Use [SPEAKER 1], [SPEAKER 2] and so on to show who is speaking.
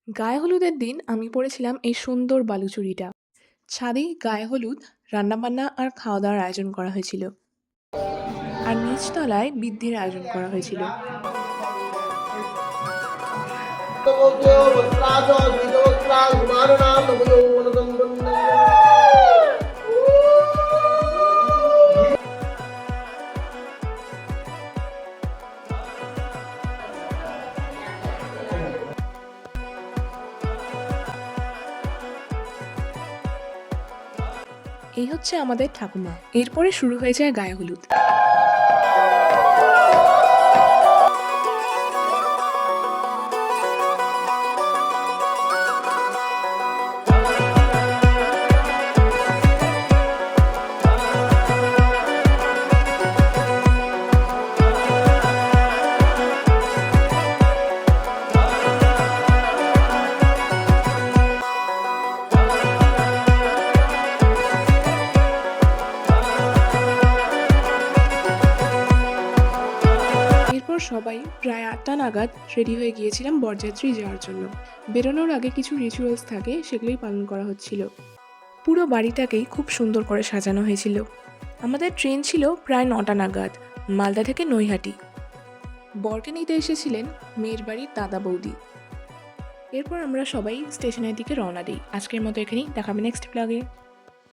[SPEAKER 1] গায়ে হলুদের দিন আমি পরেছিলাম এই সুন্দর বালুচুড়িটা। ছাদেই গায়ে হলুদ, রান্নাবান্না আর খাওয়া-দাওয়ার আয়োজন করা হয়েছিল। আর নিচতলায় বৃদ্ধির আয়োজন করা হয়েছিল। এই হচ্ছে আমাদের ঠাকুমা। এরপরে শুরু হয়ে যায় গায়ে হলুদ। এরপর সবাই প্রায় ৮টা নাগাদ রেডি হয়ে গিয়েছিলাম বরযাত্রী যাওয়ার জন্য। বেরোনোর আগে কিছু রিচুয়ালস থাকে, সেগুলোই পালন করা হচ্ছিল। পুরো বাড়িটাকেই খুব সুন্দর করে সাজানো হয়েছিল। আমাদের ট্রেন ছিল প্রায় ৯টা নাগাদ, মালদা থেকে নৈহাটি। বরকে নিতে এসেছিলেন মেয়ের বাড়ির দাদা বৌদি। এরপর আমরা সবাই স্টেশনের দিকে রওনা দিই। আজকের মতো এখানেই, দেখা হবে নেক্সট ব্লগে।